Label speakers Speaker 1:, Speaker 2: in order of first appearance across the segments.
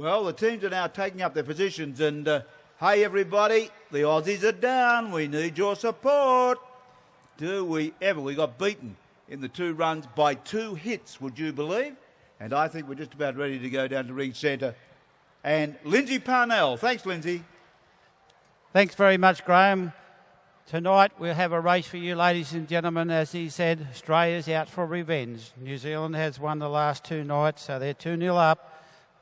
Speaker 1: Well, the teams are now taking up their positions and, hey everybody, the Aussies are down. We need your support. Do we ever? We got beaten in the 2 runs by 2 hits, would you believe? And I think we're just about ready to go down to ring centre. And Lindsay Parnell. Thanks, Lindsay.
Speaker 2: Thanks very much, Graham. Tonight we'll have a race for you, ladies and gentlemen. As he said, Australia's out for revenge. New Zealand has won the last 2 nights, so they're 2-0 up.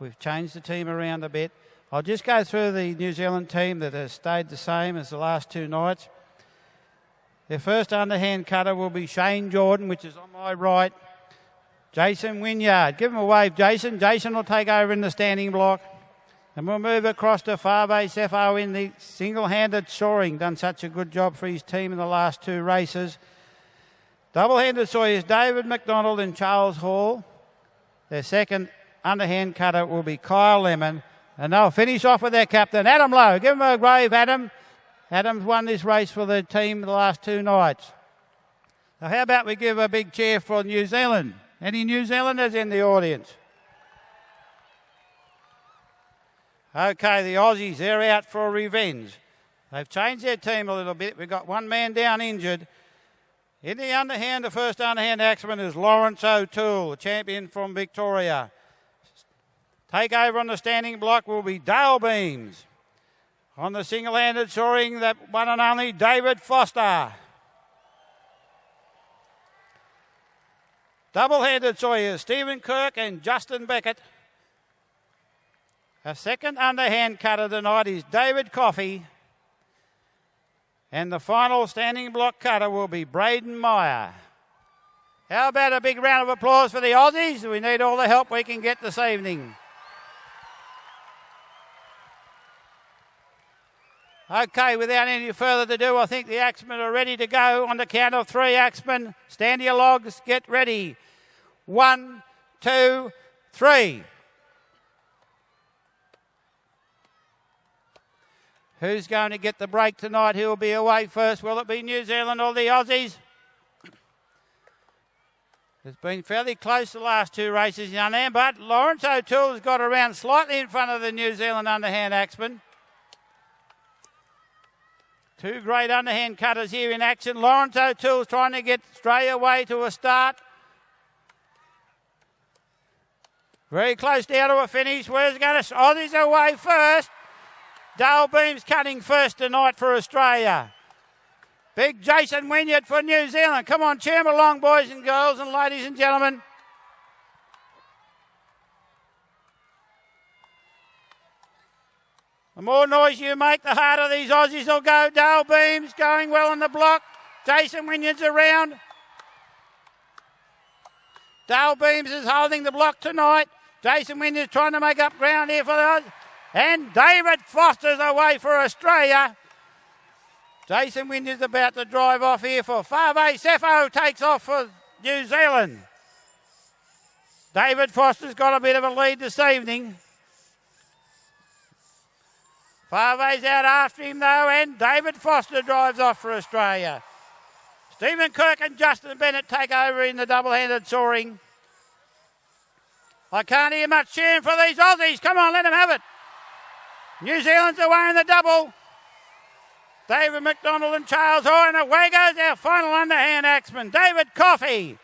Speaker 2: We've changed the team around a bit. I'll just go through the New Zealand team that has stayed the same as the last 2 nights. Their first underhand cutter will be Shane Jordan, which is on my right. Jason Wynyard. Give him a wave, Jason. Jason will take over in the standing block. And we'll move across to Fave Sefo in the single-handed soaring. Done such a good job for his team in the last 2 races. Double-handed sawyers, David McDonald and Charles Hall. Their second underhand cutter will be Kyle Lemon. And they'll finish off with their captain, Adam Lowe. Give him a wave, Adam. Adam's won this race for the team the last 2 nights. Now, how about we give a big cheer for New Zealand? Any New Zealanders in the audience? Okay, the Aussies, they're out for revenge. They've changed their team a little bit. We've got 1 man down injured. In the underhand, the first underhand axeman is Lawrence O'Toole, a champion from Victoria. Take over on the standing block will be Dale Beams. On the single-handed soaring, that one and only David Foster. Double-handed sawyers, Stephen Kirk and Justin Beckett. A second underhand cutter tonight is David Coffey. And the final standing block cutter will be Braden Meyer. How about a big round of applause for the Aussies? We need all the help we can get this evening. Okay, without any further ado, I think the axemen are ready to go. On the count of 3, axemen, stand your logs, get ready. 1, 2, 3. Who's going to get the break tonight? Who will be away first? Will it be New Zealand or the Aussies? It's been fairly close the last 2 races, young man, but Lawrence O'Toole has got around slightly in front of the New Zealand underhand axeman. 2 great underhand cutters here in action. Lawrence O'Toole's trying to get Australia away to a start. Very close down to a finish. Where's it going to... Aussies away first. Dale Beams cutting first tonight for Australia. Big Jason Wynyard for New Zealand. Come on, cheer him along, boys and girls and ladies and gentlemen. The more noise you make, the harder these Aussies will go. Dale Beams going well on the block. Jason Wynyard's around. Dale Beams is holding the block tonight. Jason Wynyard's trying to make up ground here for the Aussies. And David Foster's away for Australia. Jason Wynyard's about to drive off here for Fave Sefo takes off for New Zealand. David Foster's got a bit of a lead this evening. Fave's out after him though, and David Foster drives off for Australia. Stephen Kirk and Justin Bennett take over in the double-handed soaring. I can't hear much cheering for these Aussies. Come on, let them have it. New Zealand's away in the double. David McDonald and Charles Hoare, and away goes our final underhand axeman, David Coffey.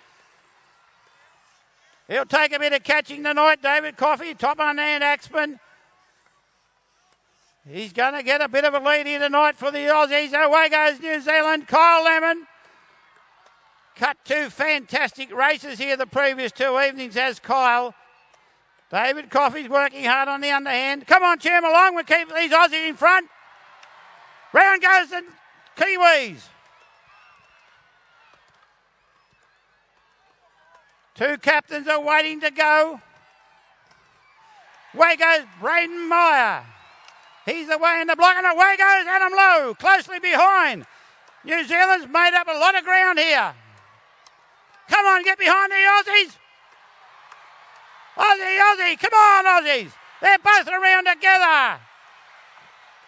Speaker 2: He'll take a bit of catching tonight, David Coffey, top underhand axeman. He's going to get a bit of a lead here tonight for the Aussies. Away goes New Zealand. Kyle Lemon. Cut 2 fantastic races here the previous 2 evenings as Kyle. David Coffey's working hard on the underhand. Come on, cheer him along. We'll keep these Aussies in front. Round goes the Kiwis. 2 captains are waiting to go. Away goes Braden Meyer. He's away in the block, and away goes Adam Lowe, closely behind. New Zealand's made up a lot of ground here. Come on, get behind the Aussies. Aussie, come on, Aussies. They're both around together.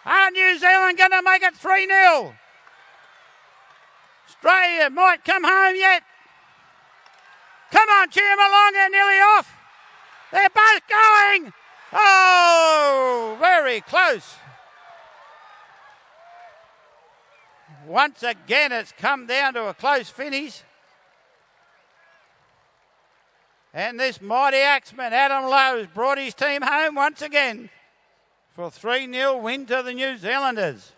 Speaker 2: Are New Zealand going to make it 3-0? Australia might come home yet. Come on, cheer them along, they're nearly off. They're both going. Oh, very close. Once again, it's come down to a close finish. And this mighty axeman, Adam Lowe, has brought his team home once again for a 3-0 win to the New Zealanders.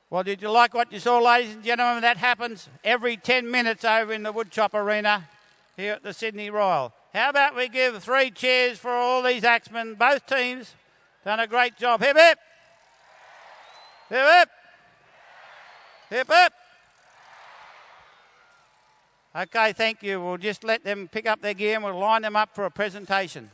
Speaker 2: Well, did you like what you saw, ladies and gentlemen? That happens every 10 minutes over in the Woodchop Arena here at the Sydney Royal. How about we give 3 cheers for all these axemen? Both teams done a great job. Hip, hip. Hip, hip. Hip, hip. Okay, thank you. We'll just let them pick up their gear and we'll line them up for a presentation.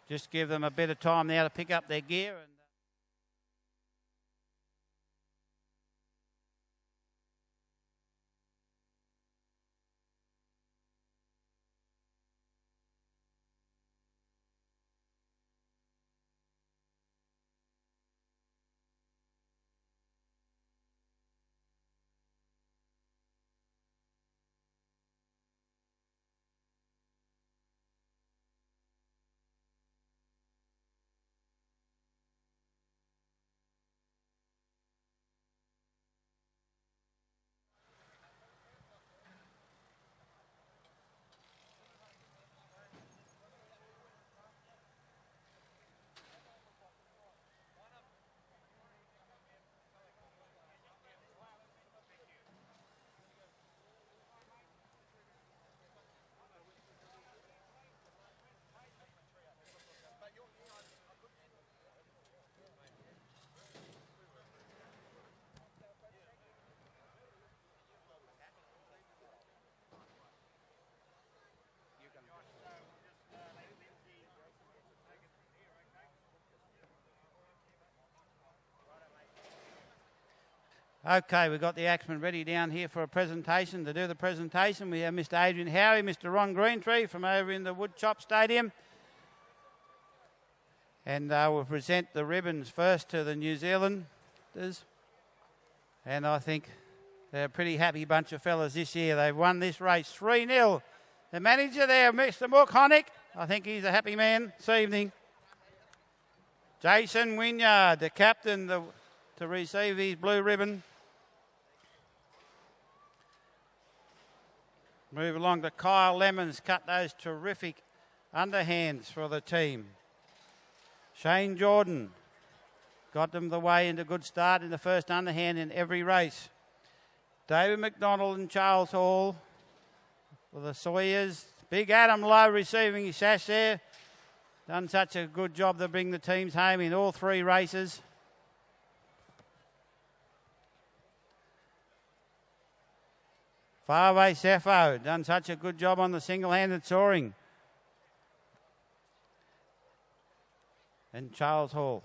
Speaker 2: Just give them a bit of time now to pick up their gear. Okay, we've got the axemen ready down here for a presentation. To do the presentation, we have Mr. Adrian Howie, Mr. Ron Greentree from over in the Woodchop Stadium. And we'll present the ribbons first to the New Zealanders. And I think they're a pretty happy bunch of fellas this year. They've won this race 3-0. The manager there, Mr. Mook Honick, I think he's a happy man this evening. Jason Wynyard, the captain, to receive his blue ribbon. Move along to Kyle Lemons, cut those terrific underhands for the team. Shane Jordan got them the way into good start in the first underhand in every race. David McDonald and Charles Hall for the Sawyers. Big Adam Lowe receiving his sash there. Done such a good job to bring the teams home in all 3 races. Faraway Sefo, done such a good job on the single-handed soaring. And Charles Hall.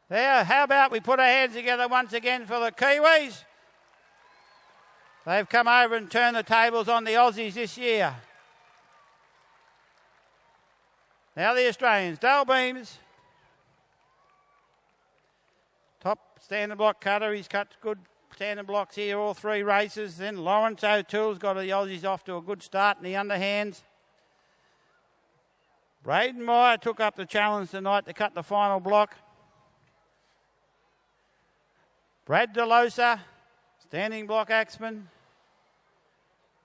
Speaker 2: There, how about we put our hands together once again for the Kiwis? They've come over and turned the tables on the Aussies this year. Now the Australians, Dale Beams. Top standard block cutter. He's cut good standard blocks here all 3 races. Then Lawrence O'Toole's got the Aussies off to a good start in the underhands. Braden Meyer took up the challenge tonight to cut the final block. Brad DeLosa, standing block axeman.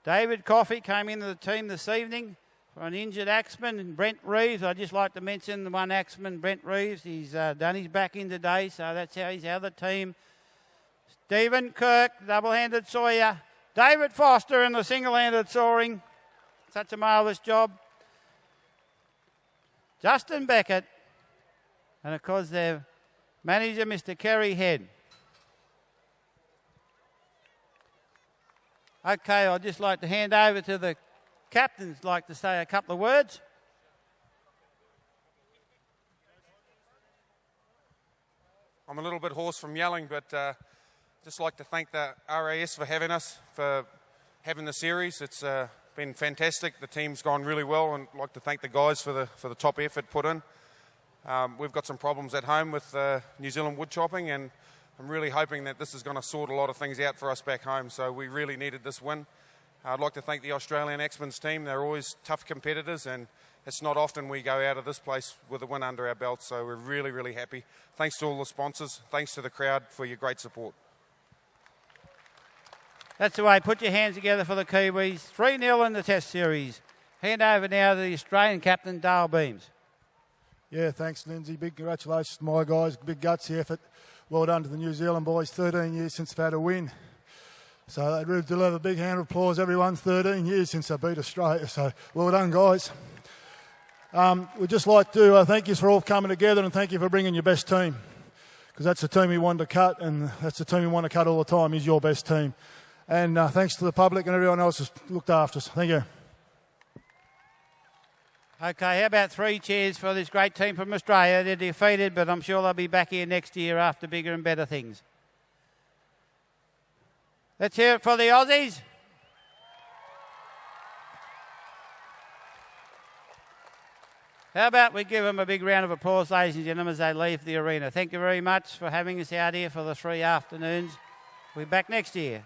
Speaker 2: David Coffey came into the team this evening for an injured axeman, Brent Reeves. I'd just like to mention the one axeman, Brent Reeves. He's done his back in today, so that's how he's out of the team. Stephen Kirk, double-handed Sawyer. David Foster in the single-handed soaring. Such a marvellous job. Justin Beckett. And, of course, their manager, Mr. Kerry Head. Okay, I'd just like to hand over to the captains, like to say a couple of words.
Speaker 3: I'm a little bit hoarse from yelling, but just like to thank the RAS for having us, for having the series. It's been fantastic. The team's gone really well, and I'd like to thank the guys for the top effort put in. We've got some problems at home with New Zealand wood chopping, and I'm really hoping that this is going to sort a lot of things out for us back home. So we really needed this win. I'd like to thank the Australian Axemen's team. They're always tough competitors, and it's not often we go out of this place with a win under our belt. So we're really, really happy. Thanks to all the sponsors. Thanks to the crowd for your great support.
Speaker 2: That's the way. Put your hands together for the Kiwis. 3-0 in the Test Series. Hand over now to the Australian captain, Dale Beams.
Speaker 4: Yeah, thanks, Lindsay. Big congratulations to my guys. Big gutsy effort. Well done to the New Zealand boys. 13 years since they've had a win. So they really deserve a big hand of applause. Everyone's 13 years since they beat Australia. So well done, guys. We'd just like to thank you for all coming together, and thank you for bringing your best team, because that's the team we wanted to cut, and that's the team we want to cut all the time, is your best team. And thanks to the public and everyone else who's looked after us. Thank you.
Speaker 2: Okay, how about 3 cheers for this great team from Australia? They're defeated, but I'm sure they'll be back here next year after bigger and better things. Let's hear it for the Aussies. How about we give them a big round of applause, ladies and gentlemen, as they leave the arena. Thank you very much for having us out here for the 3 afternoons. We'll be back next year.